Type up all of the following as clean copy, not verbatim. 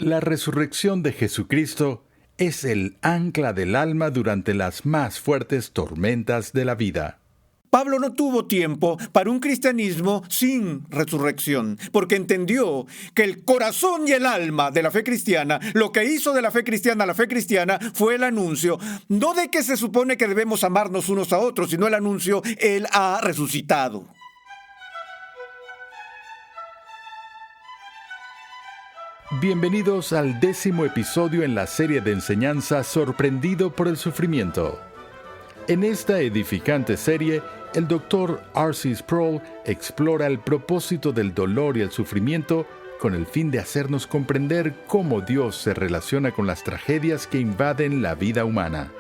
La resurrección de Jesucristo es el ancla del alma durante las más fuertes tormentas de la vida. Pablo no tuvo tiempo para un cristianismo sin resurrección, porque entendió que el corazón y el alma de la fe cristiana, lo que hizo de la fe cristiana, fue el anuncio, no de que se supone que debemos amarnos unos a otros, sino el anuncio, Él ha resucitado. Bienvenidos al 10º episodio en la serie de enseñanza Sorprendido por el Sufrimiento. En esta edificante serie, el Dr. R.C. Sproul explora el propósito del dolor y el sufrimiento con el fin de hacernos comprender cómo Dios se relaciona con las tragedias que invaden la vida humana.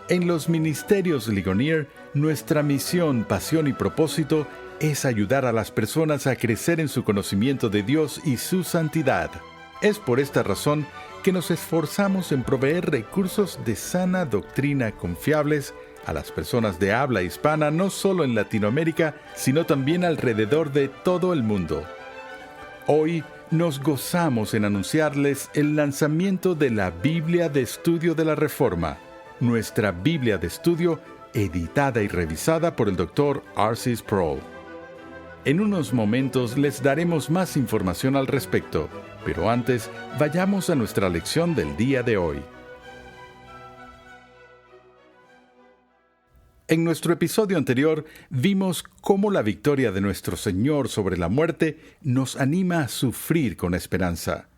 En los ministerios Ligonier, nuestra misión, pasión y propósito es ayudar a las personas a crecer en su conocimiento de Dios y su santidad. Es por esta razón que nos esforzamos en proveer recursos de sana doctrina confiables a las personas de habla hispana, no solo en Latinoamérica, sino también alrededor de todo el mundo. Hoy nos gozamos en anunciarles el lanzamiento de la Biblia de Estudio de la Reforma, nuestra Biblia de Estudio editada y revisada por el Dr. R.C. Sproul. En unos momentos les daremos más información al respecto, pero antes vayamos a nuestra lección del día de hoy. En nuestro episodio anterior vimos cómo la victoria de nuestro Señor sobre la muerte nos anima a sufrir con esperanza.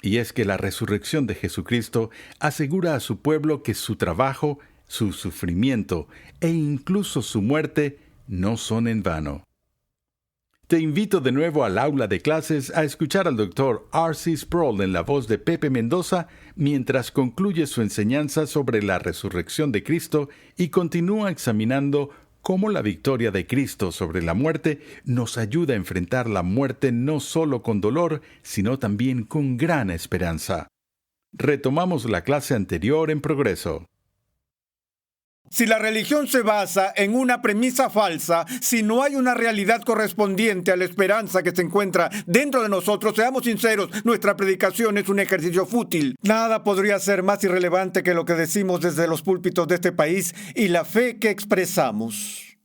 Y es que la resurrección de Jesucristo asegura a su pueblo que su trabajo, su sufrimiento e incluso su muerte no son en vano. Te invito de nuevo al aula de clases a escuchar al Dr. R.C. Sproul en la voz de Pepe Mendoza mientras concluye su enseñanza sobre la resurrección de Cristo y continúa examinando cómo la victoria de Cristo sobre la muerte nos ayuda a enfrentar la muerte no solo con dolor, sino también con gran esperanza. Retomamos la clase anterior en progreso. Si la religión se basa en una premisa falsa, si no hay una realidad correspondiente a la esperanza que se encuentra dentro de nosotros, seamos sinceros, nuestra predicación es un ejercicio fútil. Nada podría ser más irrelevante que lo que decimos desde los púlpitos de este país, y la fe que expresamos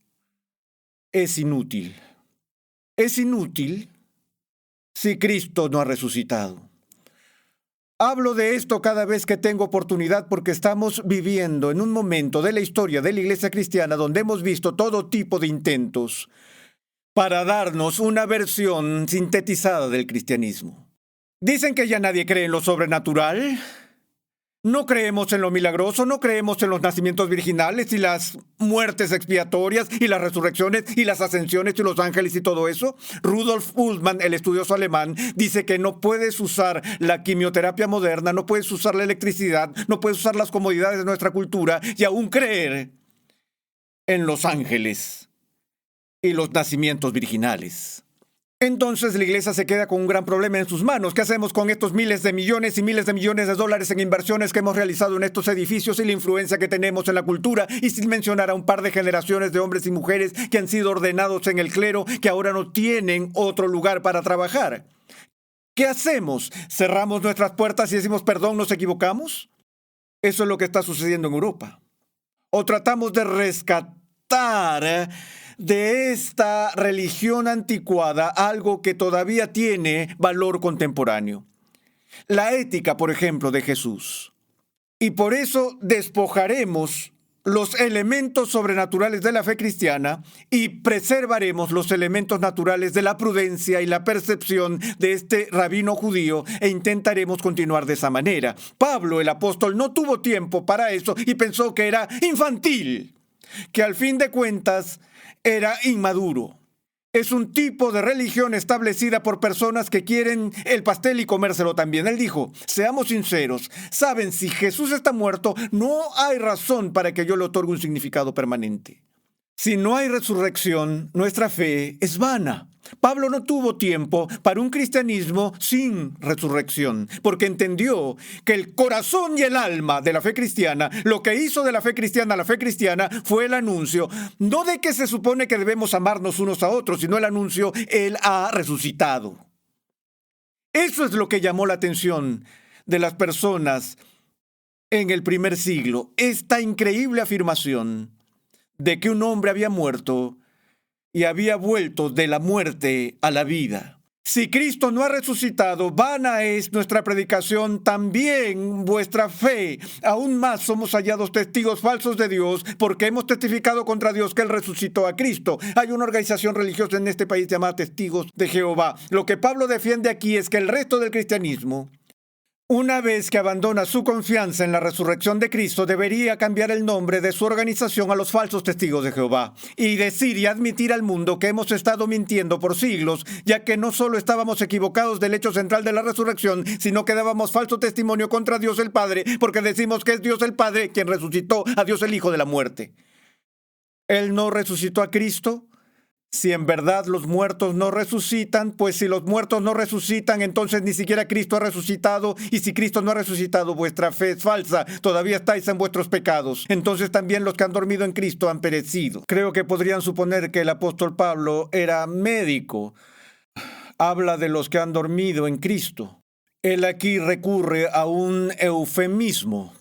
es inútil. Es inútil si Cristo no ha resucitado. Hablo de esto cada vez que tengo oportunidad porque estamos viviendo en un momento de la historia de la Iglesia cristiana donde hemos visto todo tipo de intentos para darnos una versión sintetizada del cristianismo. Dicen que ya nadie cree en lo sobrenatural. No creemos en lo milagroso, no creemos en los nacimientos virginales y las muertes expiatorias y las resurrecciones y las ascensiones y los ángeles y todo eso. Rudolf Ullmann, el estudioso alemán, dice que no puedes usar la quimioterapia moderna, no puedes usar la electricidad, no puedes usar las comodidades de nuestra cultura y aún creer en los ángeles y los nacimientos virginales. Entonces la iglesia se queda con un gran problema en sus manos. ¿Qué hacemos con estos miles de millones y miles de millones de dólares en inversiones que hemos realizado en estos edificios y la influencia que tenemos en la cultura? Y sin mencionar a un par de generaciones de hombres y mujeres que han sido ordenados en el clero, que ahora no tienen otro lugar para trabajar. ¿Qué hacemos? ¿Cerramos nuestras puertas y decimos perdón, nos equivocamos? Eso es lo que está sucediendo en Europa. O tratamos de rescatar de esta religión anticuada algo que todavía tiene valor contemporáneo. La ética, por ejemplo, de Jesús. Y por eso despojaremos los elementos sobrenaturales de la fe cristiana y preservaremos los elementos naturales de la prudencia y la percepción de este rabino judío e intentaremos continuar de esa manera. Pablo, el apóstol, no tuvo tiempo para eso y pensó que era infantil, que al fin de cuentas era inmaduro. Es un tipo de religión establecida por personas que quieren el pastel y comérselo también. Él dijo, seamos sinceros, saben, si Jesús está muerto, no hay razón para que yo le otorgue un significado permanente. Si no hay resurrección, nuestra fe es vana. Pablo no tuvo tiempo para un cristianismo sin resurrección, porque entendió que el corazón y el alma de la fe cristiana, lo que hizo de la fe cristiana, fue el anuncio, no de que se supone que debemos amarnos unos a otros, sino el anuncio, Él ha resucitado. Eso es lo que llamó la atención de las personas en el primer siglo. Esta increíble afirmación de que un hombre había muerto y había vuelto de la muerte a la vida. Si Cristo no ha resucitado, vana es nuestra predicación, también vuestra fe. Aún más somos hallados testigos falsos de Dios, porque hemos testificado contra Dios que Él resucitó a Cristo. Hay una organización religiosa en este país llamada Testigos de Jehová. Lo que Pablo defiende aquí es que el resto del cristianismo, una vez que abandona su confianza en la resurrección de Cristo, debería cambiar el nombre de su organización a los falsos testigos de Jehová y decir y admitir al mundo que hemos estado mintiendo por siglos, ya que no solo estábamos equivocados del hecho central de la resurrección, sino que dábamos falso testimonio contra Dios el Padre, porque decimos que es Dios el Padre quien resucitó a Dios el Hijo de la muerte. Él no resucitó a Cristo. Si en verdad los muertos no resucitan, pues si los muertos no resucitan, entonces ni siquiera Cristo ha resucitado, y si Cristo no ha resucitado, vuestra fe es falsa, todavía estáis en vuestros pecados. Entonces también los que han dormido en Cristo han perecido. Creo que podrían suponer que el apóstol Pablo era médico. Habla de los que han dormido en Cristo. Él aquí recurre a un eufemismo.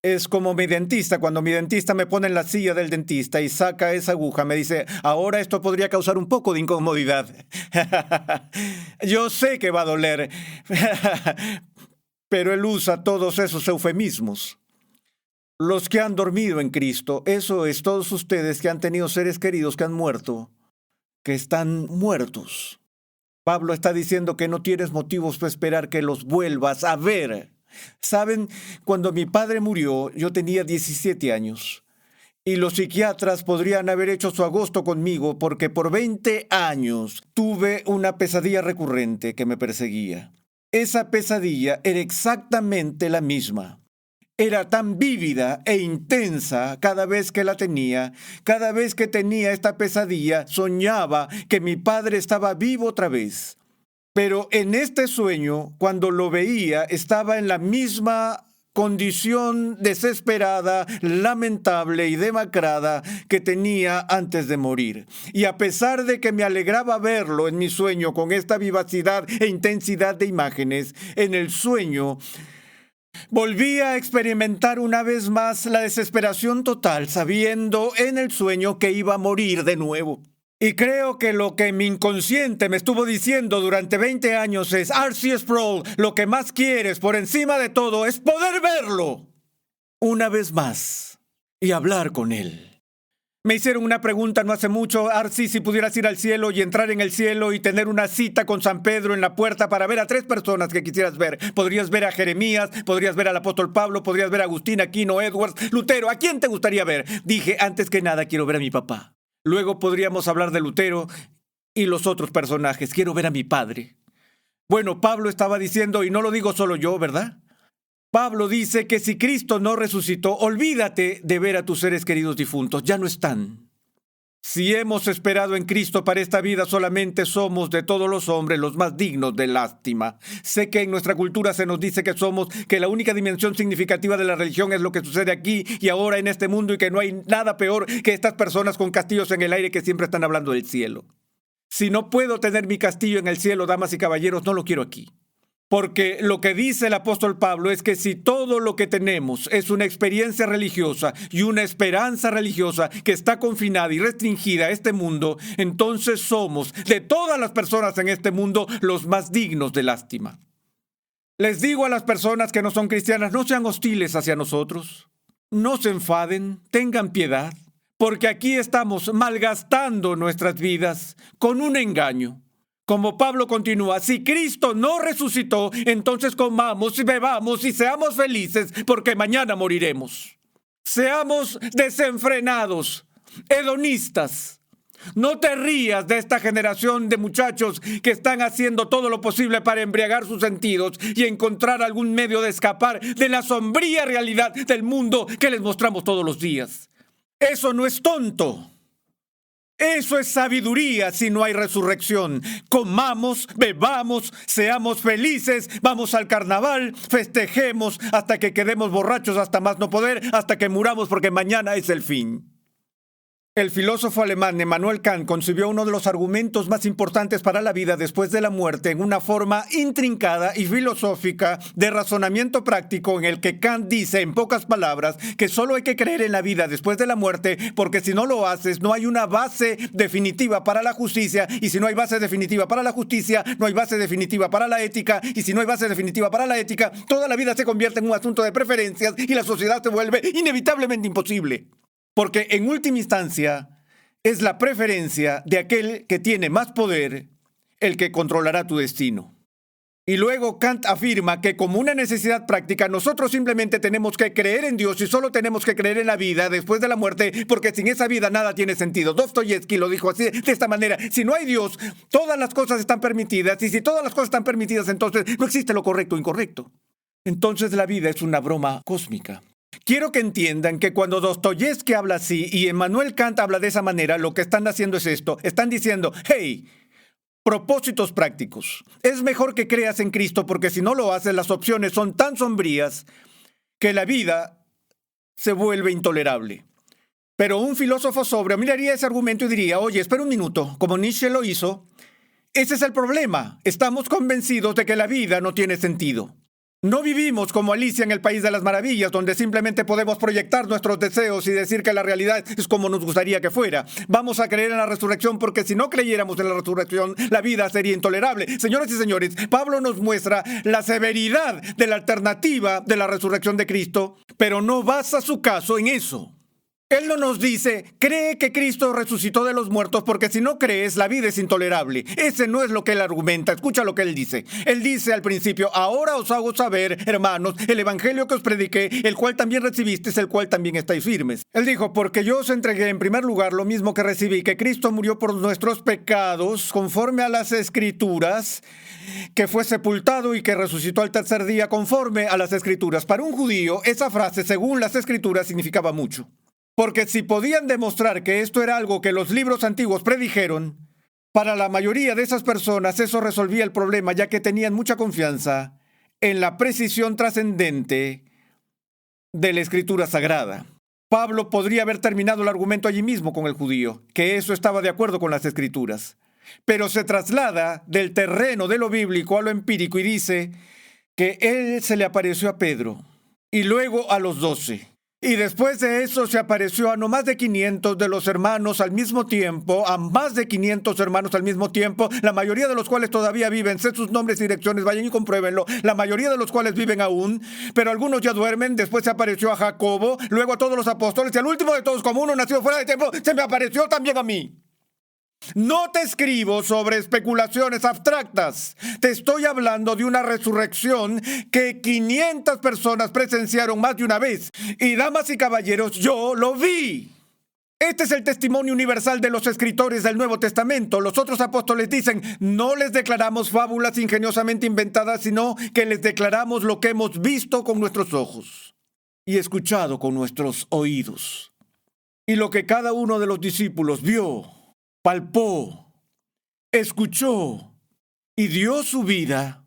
Es como mi dentista. Cuando mi dentista me pone en la silla del dentista y saca esa aguja, me dice, ahora esto podría causar un poco de incomodidad. Yo sé que va a doler, pero él usa todos esos eufemismos. Los que han dormido en Cristo, eso es, todos ustedes que han tenido seres queridos que han muerto, que están muertos. Pablo está diciendo que no tienes motivos para esperar que los vuelvas a ver. ¿Saben? Cuando mi padre murió, yo tenía 17 años. Y los psiquiatras podrían haber hecho su agosto conmigo porque por 20 años tuve una pesadilla recurrente que me perseguía. Esa pesadilla era exactamente la misma. Era tan vívida e intensa cada vez que la tenía. Cada vez que tenía esta pesadilla, soñaba que mi padre estaba vivo otra vez. Pero en este sueño, cuando lo veía, estaba en la misma condición desesperada, lamentable y demacrada que tenía antes de morir. Y a pesar de que me alegraba verlo en mi sueño con esta vivacidad e intensidad de imágenes, en el sueño volví a experimentar una vez más la desesperación total, sabiendo en el sueño que iba a morir de nuevo. Y creo que lo que mi inconsciente me estuvo diciendo durante 20 años es, R.C. Sproul, lo que más quieres por encima de todo es poder verlo una vez más y hablar con él. Me hicieron una pregunta no hace mucho, R.C., si pudieras ir al cielo y entrar en el cielo y tener una cita con San Pedro en la puerta para ver a 3 personas que quisieras ver. Podrías ver a Jeremías, podrías ver al apóstol Pablo, podrías ver a Agustín, Aquino, Edwards, Lutero. ¿A quién te gustaría ver? Dije, antes que nada, quiero ver a mi papá. Luego podríamos hablar de Lutero y los otros personajes. Quiero ver a mi padre. Bueno, Pablo estaba diciendo, y no lo digo solo yo, ¿verdad? Pablo dice que si Cristo no resucitó, olvídate de ver a tus seres queridos difuntos. Ya no están. Si hemos esperado en Cristo para esta vida, solamente somos de todos los hombres los más dignos de lástima. Sé que en nuestra cultura se nos dice que la única dimensión significativa de la religión es lo que sucede aquí y ahora en este mundo y que no hay nada peor que estas personas con castillos en el aire que siempre están hablando del cielo. Si no puedo tener mi castillo en el cielo, damas y caballeros, no lo quiero aquí. Porque lo que dice el apóstol Pablo es que si todo lo que tenemos es una experiencia religiosa y una esperanza religiosa que está confinada y restringida a este mundo, entonces somos, de todas las personas en este mundo, los más dignos de lástima. Les digo a las personas que no son cristianas, no sean hostiles hacia nosotros, no se enfaden, tengan piedad, porque aquí estamos malgastando nuestras vidas con un engaño. Como Pablo continúa, si Cristo no resucitó, entonces comamos y bebamos y seamos felices, porque mañana moriremos. Seamos desenfrenados, hedonistas. No te rías de esta generación de muchachos que están haciendo todo lo posible para embriagar sus sentidos y encontrar algún medio de escapar de la sombría realidad del mundo que les mostramos todos los días. Eso no es tonto. Eso es sabiduría si no hay resurrección. Comamos, bebamos, seamos felices, vamos al carnaval, festejemos hasta que quedemos borrachos hasta más no poder, hasta que muramos porque mañana es el fin. El filósofo alemán Immanuel Kant concibió uno de los argumentos más importantes para la vida después de la muerte en una forma intrincada y filosófica de razonamiento práctico, en el que Kant dice, en pocas palabras, que solo hay que creer en la vida después de la muerte, porque si no lo haces, no hay una base definitiva para la justicia, y si no hay base definitiva para la justicia, no hay base definitiva para la ética, y si no hay base definitiva para la ética, toda la vida se convierte en un asunto de preferencias y la sociedad se vuelve inevitablemente imposible. Porque en última instancia es la preferencia de aquel que tiene más poder el que controlará tu destino. Y luego Kant afirma que como una necesidad práctica nosotros simplemente tenemos que creer en Dios y solo tenemos que creer en la vida después de la muerte, porque sin esa vida nada tiene sentido. Dostoyevsky lo dijo así, de esta manera: si no hay Dios, todas las cosas están permitidas, y si todas las cosas están permitidas, entonces no existe lo correcto o incorrecto. Entonces la vida es una broma cósmica. Quiero que entiendan que cuando Dostoyevsky habla así y Immanuel Kant habla de esa manera, lo que están haciendo es esto. Están diciendo, hey, propósitos prácticos. Es mejor que creas en Cristo, porque si no lo haces, las opciones son tan sombrías que la vida se vuelve intolerable. Pero un filósofo sobrio miraría ese argumento y diría, oye, espera un minuto, como Nietzsche lo hizo. Ese es el problema. Estamos convencidos de que la vida no tiene sentido. No vivimos como Alicia en el País de las Maravillas, donde simplemente podemos proyectar nuestros deseos y decir que la realidad es como nos gustaría que fuera. Vamos a creer en la resurrección, porque si no creyéramos en la resurrección, la vida sería intolerable. Señoras y señores, Pablo nos muestra la severidad de la alternativa de la resurrección de Cristo, pero no basa su caso en eso. Él no nos dice, cree que Cristo resucitó de los muertos, porque si no crees, la vida es intolerable. Ese no es lo que él argumenta. Escucha lo que él dice. Él dice al principio, ahora os hago saber, hermanos, el evangelio que os prediqué, el cual también recibisteis, el cual también estáis firmes. Él dijo, porque yo os entregué en primer lugar lo mismo que recibí, que Cristo murió por nuestros pecados, conforme a las Escrituras, que fue sepultado y que resucitó al tercer día, conforme a las Escrituras. Para un judío, esa frase, según las Escrituras, significaba mucho. Porque si podían demostrar que esto era algo que los libros antiguos predijeron, para la mayoría de esas personas eso resolvía el problema, ya que tenían mucha confianza en la precisión trascendente de la Escritura Sagrada. Pablo podría haber terminado el argumento allí mismo con el judío, que eso estaba de acuerdo con las Escrituras. Pero se traslada del terreno de lo bíblico a lo empírico y dice que él se le apareció a Pedro y luego a los 12. Y después de eso se apareció a no más de 500 de los hermanos al mismo tiempo, a más de 500 hermanos al mismo tiempo, la mayoría de los cuales todavía viven. Sé sus nombres y direcciones, vayan y compruébenlo. La mayoría de los cuales viven aún, pero algunos ya duermen. Después se apareció a Jacobo, luego a todos los apóstoles, y al último de todos, como uno nacido fuera de tiempo, se me apareció también a mí. No te escribo sobre especulaciones abstractas. Te estoy hablando de una resurrección que 500 personas presenciaron más de una vez. Y damas y caballeros, yo lo vi. Este es el testimonio universal de los escritores del Nuevo Testamento. Los otros apóstoles dicen, no les declaramos fábulas ingeniosamente inventadas, sino que les declaramos lo que hemos visto con nuestros ojos y escuchado con nuestros oídos. Y lo que cada uno de los discípulos vio, palpó, escuchó y dio su vida,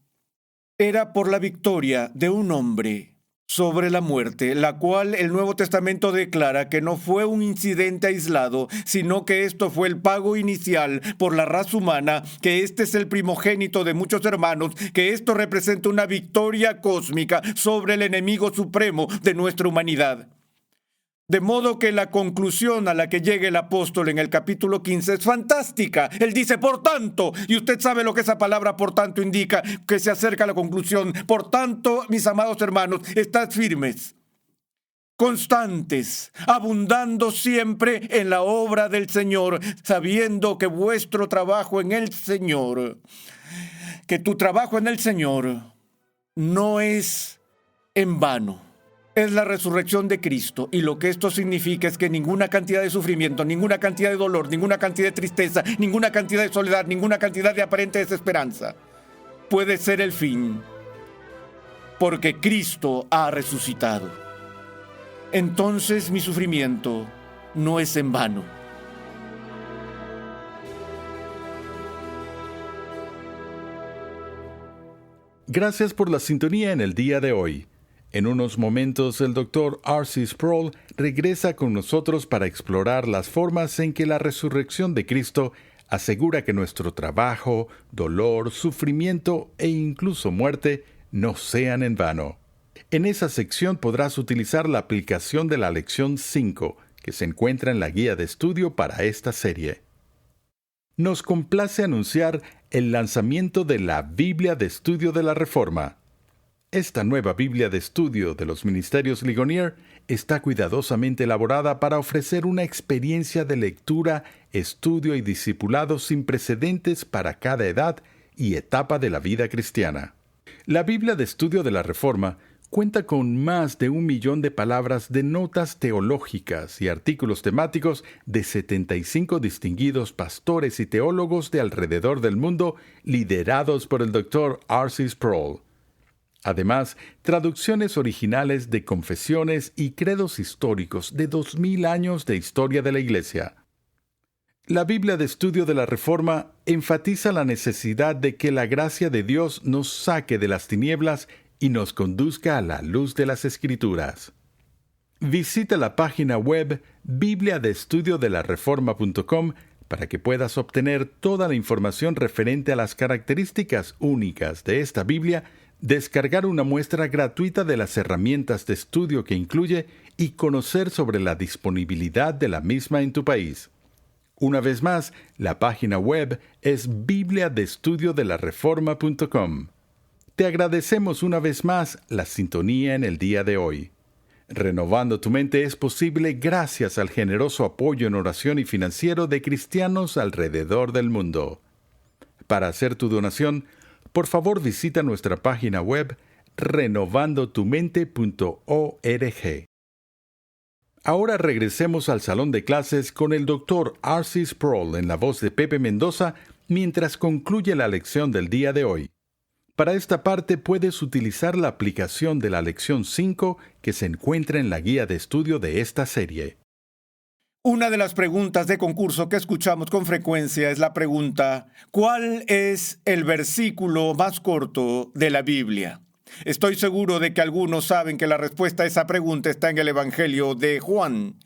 era por la victoria de un hombre sobre la muerte, la cual el Nuevo Testamento declara que no fue un incidente aislado, sino que esto fue el pago inicial por la raza humana, que este es el primogénito de muchos hermanos, que esto representa una victoria cósmica sobre el enemigo supremo de nuestra humanidad. De modo que la conclusión a la que llega el apóstol en el capítulo 15 es fantástica. Él dice, por tanto, y usted sabe lo que esa palabra por tanto indica, que se acerca a la conclusión. Por tanto, mis amados hermanos, estad firmes, constantes, abundando siempre en la obra del Señor, sabiendo que vuestro trabajo en el Señor, que tu trabajo en el Señor no es en vano. Es la resurrección de Cristo, y lo que esto significa es que ninguna cantidad de sufrimiento, ninguna cantidad de dolor, ninguna cantidad de tristeza, ninguna cantidad de soledad, ninguna cantidad de aparente desesperanza puede ser el fin, porque Cristo ha resucitado. Entonces mi sufrimiento no es en vano. Gracias por la sintonía en el día de hoy. En unos momentos, el Dr. R.C. Sproul regresa con nosotros para explorar las formas en que la resurrección de Cristo asegura que nuestro trabajo, dolor, sufrimiento e incluso muerte no sean en vano. En esa sección podrás utilizar la aplicación de la lección 5, que se encuentra en la guía de estudio para esta serie. Nos complace anunciar el lanzamiento de la Biblia de Estudio de la Reforma. Esta nueva Biblia de Estudio de los Ministerios Ligonier está cuidadosamente elaborada para ofrecer una experiencia de lectura, estudio y discipulado sin precedentes para cada edad y etapa de la vida cristiana. La Biblia de Estudio de la Reforma cuenta con más de 1,000,000 de palabras de notas teológicas y artículos temáticos de 75 distinguidos pastores y teólogos de alrededor del mundo, liderados por el Dr. R.C. Sproul. Además, traducciones originales de confesiones y credos históricos de 2000 años de historia de la Iglesia. La Biblia de Estudio de la Reforma enfatiza la necesidad de que la gracia de Dios nos saque de las tinieblas y nos conduzca a la luz de las Escrituras. Visita la página web bibliadeestudiodelareforma.com para que puedas obtener toda la información referente a las características únicas de esta Biblia, descargar una muestra gratuita de las herramientas de estudio que incluye y conocer sobre la disponibilidad de la misma en tu país. Una vez más, la página web es bibliadeestudiodelareforma.com. Te agradecemos una vez más la sintonía en el día de hoy. Renovando tu mente es posible gracias al generoso apoyo en oración y financiero de cristianos alrededor del mundo. Para hacer tu donación, por favor visita nuestra página web renovandotumente.org. Ahora regresemos al salón de clases con el Dr. R.C. Sproul en la voz de Pepe Mendoza mientras concluye la lección del día de hoy. Para esta parte puedes utilizar la aplicación de la lección 5 que se encuentra en la guía de estudio de esta serie. Una de las preguntas de concurso que escuchamos con frecuencia es la pregunta: ¿cuál es el versículo más corto de la Biblia? Estoy seguro de que algunos saben que la respuesta a esa pregunta está en el Evangelio de Juan.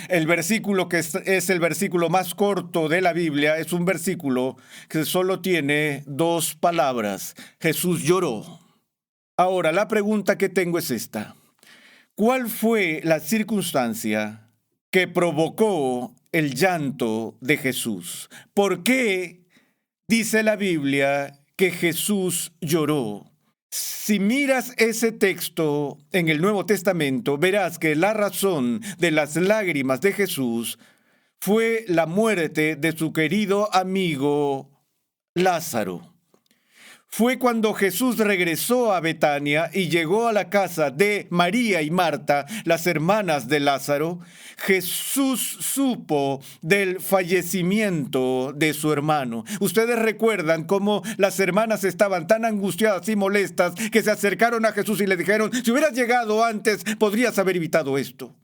El versículo que es el versículo más corto de la Biblia es un versículo que solo tiene 2 palabras: Jesús lloró. Ahora, la pregunta que tengo es esta: ¿cuál fue la circunstancia que provocó el llanto de Jesús? ¿Por qué dice la Biblia que Jesús lloró? Si miras ese texto en el Nuevo Testamento, verás que la razón de las lágrimas de Jesús fue la muerte de su querido amigo Lázaro. Fue cuando Jesús regresó a Betania y llegó a la casa de María y Marta, las hermanas de Lázaro. Jesús supo del fallecimiento de su hermano. Ustedes recuerdan cómo las hermanas estaban tan angustiadas y molestas que se acercaron a Jesús y le dijeron: si hubieras llegado antes, podrías haber evitado esto.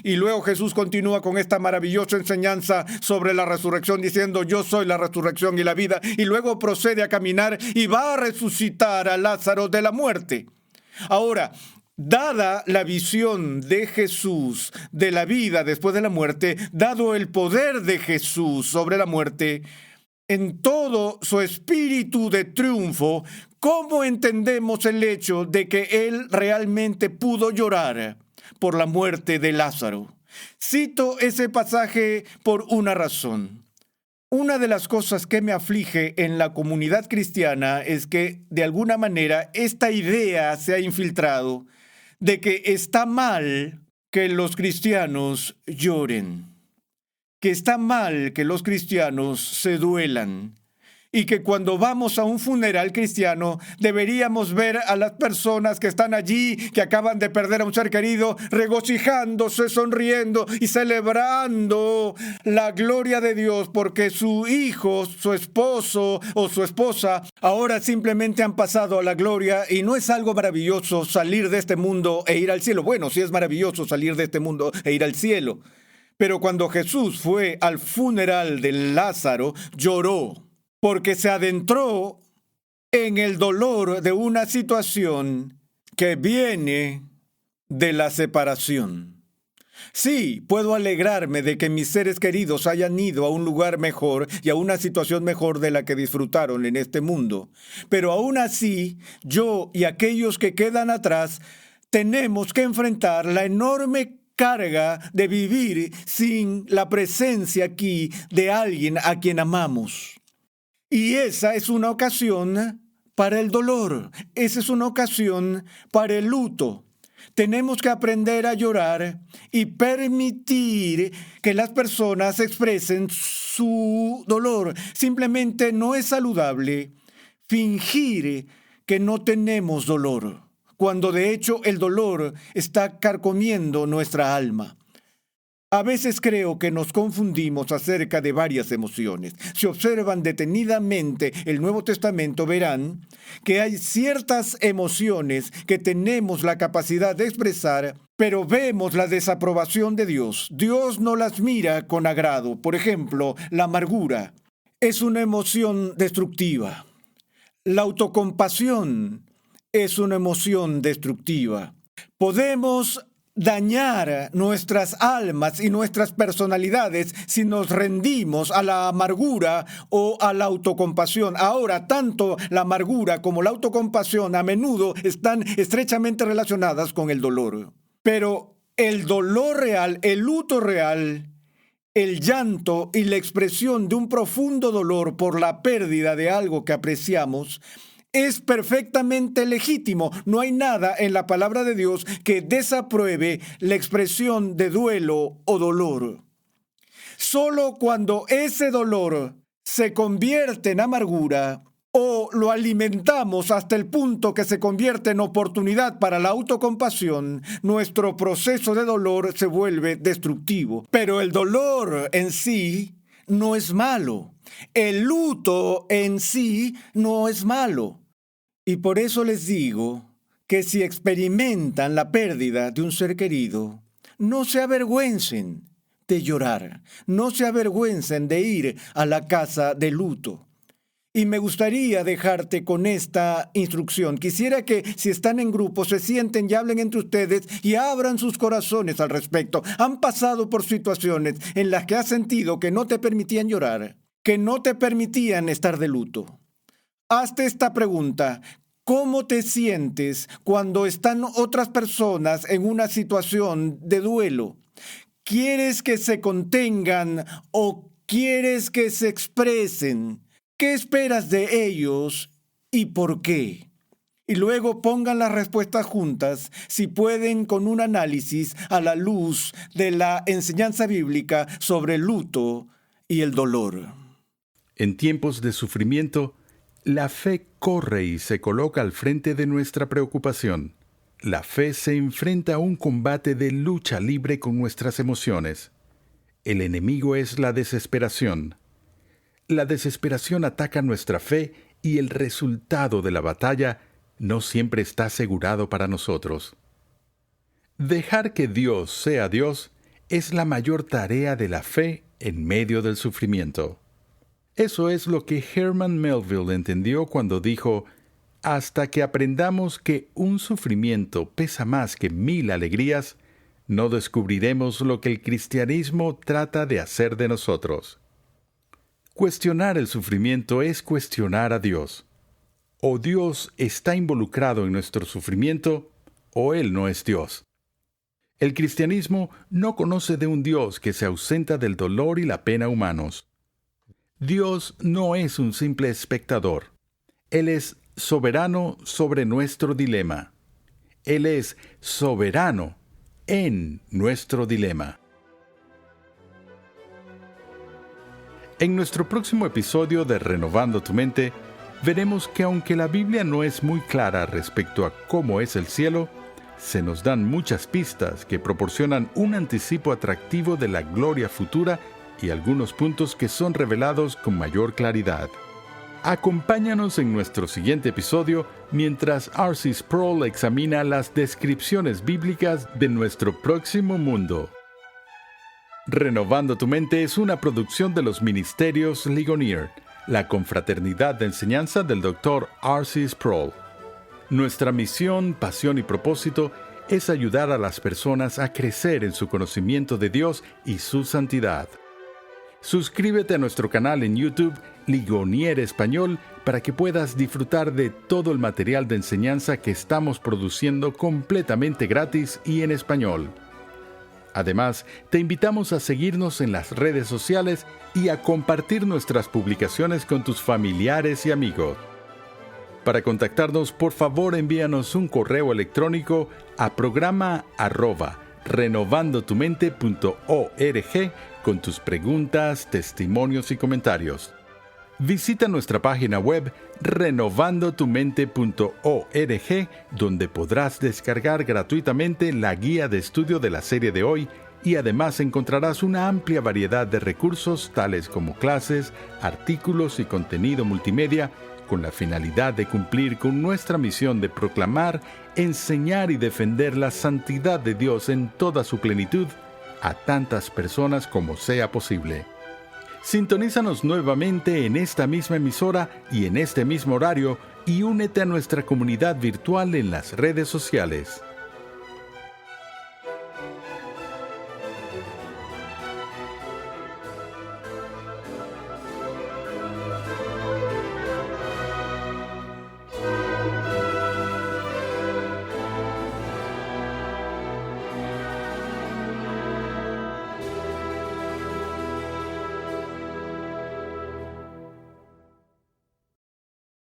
Y luego Jesús continúa con esta maravillosa enseñanza sobre la resurrección diciendo: yo soy la resurrección y la vida. Y luego procede a caminar y va a resucitar a Lázaro de la muerte. Ahora, dada la visión de Jesús de la vida después de la muerte, dado el poder de Jesús sobre la muerte, en todo su espíritu de triunfo, ¿cómo entendemos el hecho de que Él realmente pudo llorar por la muerte de Lázaro? Cito ese pasaje por una razón. Una de las cosas que me aflige en la comunidad cristiana es que, de alguna manera, esta idea se ha infiltrado de que está mal que los cristianos lloren, que está mal que los cristianos se duelan, y que cuando vamos a un funeral cristiano deberíamos ver a las personas que están allí, que acaban de perder a un ser querido, regocijándose, sonriendo y celebrando la gloria de Dios porque su hijo, su esposo o su esposa ahora simplemente han pasado a la gloria. Y no es algo maravilloso salir de este mundo e ir al cielo. Bueno, sí es maravilloso salir de este mundo e ir al cielo. Pero cuando Jesús fue al funeral de Lázaro, lloró, porque se adentró en el dolor de una situación que viene de la separación. Sí, puedo alegrarme de que mis seres queridos hayan ido a un lugar mejor y a una situación mejor de la que disfrutaron en este mundo. Pero aún así, yo y aquellos que quedan atrás tenemos que enfrentar la enorme carga de vivir sin la presencia aquí de alguien a quien amamos. Y esa es una ocasión para el dolor, esa es una ocasión para el luto. Tenemos que aprender a llorar y permitir que las personas expresen su dolor. Simplemente no es saludable fingir que no tenemos dolor, cuando de hecho el dolor está carcomiendo nuestra alma. A veces creo que nos confundimos acerca de varias emociones. Si observan detenidamente el Nuevo Testamento, verán que hay ciertas emociones que tenemos la capacidad de expresar, pero vemos la desaprobación de Dios. Dios no las mira con agrado. Por ejemplo, la amargura es una emoción destructiva. La autocompasión es una emoción destructiva. Podemos dañar nuestras almas y nuestras personalidades si nos rendimos a la amargura o a la autocompasión. Ahora, tanto la amargura como la autocompasión a menudo están estrechamente relacionadas con el dolor. Pero el dolor real, el luto real, el llanto y la expresión de un profundo dolor por la pérdida de algo que apreciamos es perfectamente legítimo. No hay nada en la palabra de Dios que desapruebe la expresión de duelo o dolor. Solo cuando ese dolor se convierte en amargura o lo alimentamos hasta el punto que se convierte en oportunidad para la autocompasión, nuestro proceso de dolor se vuelve destructivo. Pero el dolor en sí no es malo. El luto en sí no es malo. Y por eso les digo que si experimentan la pérdida de un ser querido, no se avergüencen de llorar, no se avergüencen de ir a la casa de luto. Y me gustaría dejarte con esta instrucción. Quisiera que si están en grupo se sienten y hablen entre ustedes y abran sus corazones al respecto. Han pasado por situaciones en las que has sentido que no te permitían llorar, que no te permitían estar de luto. Hazte esta pregunta: ¿cómo te sientes cuando están otras personas en una situación de duelo? ¿Quieres que se contengan o quieres que se expresen? ¿Qué esperas de ellos y por qué? Y luego pongan las respuestas juntas, si pueden, con un análisis a la luz de la enseñanza bíblica sobre el luto y el dolor. En tiempos de sufrimiento, la fe corre y se coloca al frente de nuestra preocupación. La fe se enfrenta a un combate de lucha libre con nuestras emociones. El enemigo es la desesperación. La desesperación ataca nuestra fe y el resultado de la batalla no siempre está asegurado para nosotros. Dejar que Dios sea Dios es la mayor tarea de la fe en medio del sufrimiento. Eso es lo que Herman Melville entendió cuando dijo: hasta que aprendamos que un sufrimiento pesa más que 1000 alegrías, no descubriremos lo que el cristianismo trata de hacer de nosotros. Cuestionar el sufrimiento es cuestionar a Dios. O Dios está involucrado en nuestro sufrimiento, o Él no es Dios. El cristianismo no conoce de un Dios que se ausenta del dolor y la pena humanos. Dios no es un simple espectador. Él es soberano sobre nuestro dilema. Él es soberano en nuestro dilema. En nuestro próximo episodio de Renovando tu Mente, veremos que aunque la Biblia no es muy clara respecto a cómo es el cielo, se nos dan muchas pistas que proporcionan un anticipo atractivo de la gloria futura y algunos puntos que son revelados con mayor claridad. Acompáñanos en nuestro siguiente episodio mientras R.C. Sproul examina las descripciones bíblicas de nuestro próximo mundo. Renovando tu Mente es una producción de los Ministerios Ligonier, la confraternidad de enseñanza del Dr. R.C. Sproul. Nuestra misión, pasión y propósito es ayudar a las personas a crecer en su conocimiento de Dios y su santidad. Suscríbete a nuestro canal en YouTube, Ligonier Español, para que puedas disfrutar de todo el material de enseñanza que estamos produciendo completamente gratis y en español. Además, te invitamos a seguirnos en las redes sociales y a compartir nuestras publicaciones con tus familiares y amigos. Para contactarnos, por favor, envíanos un correo electrónico a programa@renovandotumente.org con tus preguntas, testimonios y comentarios. Visita nuestra página web renovandotumente.org, donde podrás descargar gratuitamente la guía de estudio de la serie de hoy y además encontrarás una amplia variedad de recursos tales como clases, artículos y contenido multimedia con la finalidad de cumplir con nuestra misión de proclamar, enseñar y defender la santidad de Dios en toda su plenitud a tantas personas como sea posible. Sintonízanos nuevamente en esta misma emisora y en este mismo horario y únete a nuestra comunidad virtual en las redes sociales.